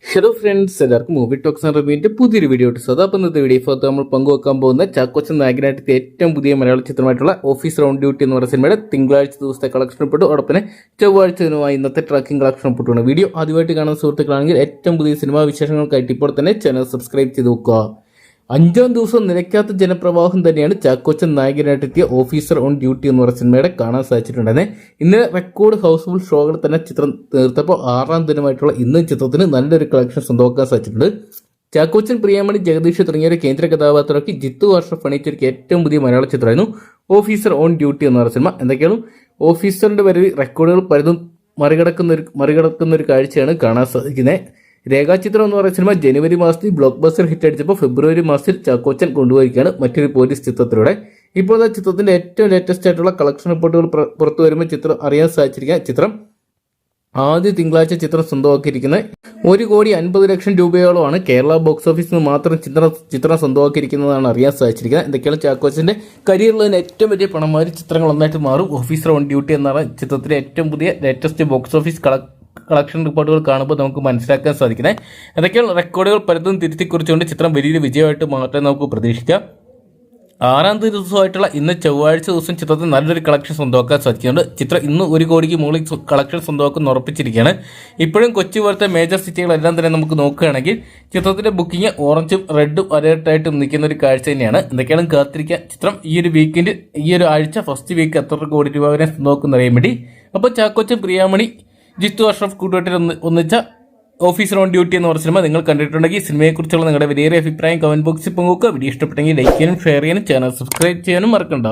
Hello friends, എല്ലാവർക്കും movie talks and റിവ്യൂവിന്റെ പുതിയൊരു video ഇട്ടത്. അപ്പോൾ ഇന്നത്തെ വീഡിയോ നമ്മൾ പങ്കുവെക്കാൻ പോകുന്ന ചാക്കോച്ചൻ നായകനായിട്ട് ഏറ്റവും പുതിയ മലയാള ചിത്രമായിട്ടുള്ള ഓഫീസ് റൗണ്ട് ഡ്യൂട്ടി എന്ന് പറയുന്ന സിനിമയുടെ തിങ്കളാഴ്ച ദിവസത്തെ കളക്ഷൻ റിപ്പോർട്ട്, അതോടൊപ്പം ചൊവ്വാഴ്ച ദിനമായി ഇന്നത്തെ ട്രാക്കിംഗ് കളക്ഷൻ റിപ്പോർട്ടാണ്. വീഡിയോ ആദ്യമായിട്ട് കാണുന്ന സുഹൃത്തുക്കളാണെങ്കിൽ ഏറ്റവും പുതിയ സിനിമാ വിശേഷങ്ങൾക്കായിട്ട് ഇപ്പോൾ തന്നെ ചാനൽ സബ്സ്ക്രൈബ് ചെയ്ത് നോക്കുക. 5-ാം ദിവസം നിലയ്ക്കാത്ത ജനപ്രവാഹം തന്നെയാണ് ചാക്കോച്ചൻ നായകനായിട്ടെത്തിയ ഓഫീസർ ഓൺ ഡ്യൂട്ടി എന്ന് പറയുന്ന സിനിമയുടെ കാണാൻ സാധിച്ചിട്ടുണ്ടായിരുന്നത്. ഇന്ന് റെക്കോർഡ് ഹൗസ്ഫുൾ ഷോകൾ തന്നെ ചിത്രം തീർത്തപ്പോൾ 6-ാം ദിനമായിട്ടുള്ള ഇന്ന് ചിത്രത്തിന് നല്ലൊരു കളക്ഷൻ സ്വന്തമാക്കാൻ സാധിച്ചിട്ടുണ്ട്. ചാക്കോച്ചൻ, പ്രിയാമണി, ജഗദീഷ് തുടങ്ങിയ ഒരു കേന്ദ്ര കഥാപാത്രമാക്കി ജിത്തു അഷ്റഫ് അണിയിച്ചൊരു ഏറ്റവും പുതിയ മലയാള ചിത്രമായിരുന്നു ഓഫീസർ ഓൺ ഡ്യൂട്ടി എന്ന് പറയുന്ന സിനിമ. എന്തൊക്കെയാണ് ഓഫീസറിന്റെ വരവ് റെക്കോർഡുകൾ പലതും മറികടക്കുന്ന ഒരു കാഴ്ചയാണ് കാണാൻ സാധിക്കുന്നത്. രേഖാചിത്രം എന്ന് പറയുന്ന സിനിമ ജനുവരി മാസത്തിൽ ബ്ലോക്ക് ബസ്റ്റർ ഹിറ്റ് അടിച്ചപ്പോൾ ഫെബ്രുവരി മാസത്തിൽ ചാക്കോച്ചൻ കൊണ്ടുപോയിരിക്കുകയാണ് മറ്റൊരു പോലീസ് ചിത്രത്തിലൂടെ. ഇപ്പോൾ ചിത്രത്തിന്റെ ഏറ്റവും ലേറ്റസ്റ്റ് ആയിട്ടുള്ള കളക്ഷൻ റിപ്പോർട്ടുകൾ പുറത്തു വരുമ്പോൾ ചിത്രം അറിയാൻ സാധിച്ചിരിക്കുക. ചിത്രം ആദ്യ തിങ്കളാഴ്ച ചിത്രം സ്വന്തമാക്കിയിരിക്കുന്നത് 1,50,00,000 രൂപയോളമാണ് കേരള ബോക്സ് ഓഫീസിൽ നിന്ന് മാത്രം ചിത്രം സ്വന്തമാക്കിയിരിക്കുന്നതാണ് അറിയാൻ സാധിച്ചിരിക്കുന്നത്. എന്തൊക്കെയാണ് ചാക്കോച്ചന്റെ കരിയറിൽ തന്നെ ഏറ്റവും വലിയ പണമാരി ചിത്രങ്ങൾ ഒന്നായിട്ട് മാറും ഓഫീസർ ഓൺ ഡ്യൂട്ടി എന്നാണ് ചിത്രത്തിലെ ഏറ്റവും പുതിയ ലേറ്റസ്റ്റ് ബോക്സ് ഓഫീസ് കളക്ഷൻ റിപ്പോർട്ടുകൾ കാണുമ്പോൾ നമുക്ക് മനസ്സിലാക്കാൻ സാധിക്കുന്നത്. എന്തൊക്കെയാണ് റെക്കോർഡുകൾ പലതും തിരുത്തിക്കുറിച്ചുകൊണ്ട് ചിത്രം വലിയൊരു വിജയമായിട്ട് മാറ്റാൻ നമുക്ക് പ്രതീക്ഷിക്കാം. 6-ാം ദിവസമായിട്ടുള്ള ഇന്ന് ചൊവ്വാഴ്ച ദിവസം ചിത്രത്തിൽ നല്ലൊരു കളക്ഷൻ സ്വന്തമാക്കാൻ സാധിക്കുന്നുണ്ട്. ചിത്രം ഇന്ന് 1 കോടിക്ക് മുകളിൽ കളക്ഷൻ സ്വന്തമാക്കുന്ന ഉറപ്പിച്ചിരിക്കുകയാണ്. ഇപ്പോഴും കൊച്ചി പോലത്തെ മേജർ സിറ്റികളെല്ലാം തന്നെ നമുക്ക് നോക്കുകയാണെങ്കിൽ ചിത്രത്തിന്റെ ബുക്കിംഗ് ഓറഞ്ചും റെഡും അലേർട്ടായിട്ട് നിൽക്കുന്ന ഒരു കാഴ്ച തന്നെയാണ്. എന്തൊക്കെയാണ് കാത്തിരിക്കുക. ചിത്രം ഈ ഒരു വീക്കിന്റെ ഈ ഒരു ആഴ്ച ഫസ്റ്റ് വീക്ക് എത്ര കോടി രൂപ വരെ സ്വന്തമാക്കുന്ന അറിയാൻ വേണ്ടി. അപ്പോൾ ചാക്കോച്ചൻ, പ്രിയാമണി, ജിത്തു അഷ്റഫ് കൂട്ടുകെട്ടിൽ ഒന്നിച്ച ഓഫീസർ ഓൺ ഡ്യൂട്ടി എന്ന് പറഞ്ഞ സിനിമ നിങ്ങൾ കണ്ടിട്ടുണ്ടെങ്കിൽ സിനിമയെക്കുറിച്ചുള്ള നിങ്ങളുടെ വലിയ അഭിപ്രായം കമന്റ് ബോക്സിൽ പങ്കുവെക്കുക. വീഡിയോ ഇഷ്ടപ്പെട്ടെങ്കിൽ ലൈക്ക് ചെയ്യാനും ഷെയർ ചെയ്യാനും ചാനൽ സബ്സ്ക്രൈബ് ചെയ്യാനും മറക്കണ്ട.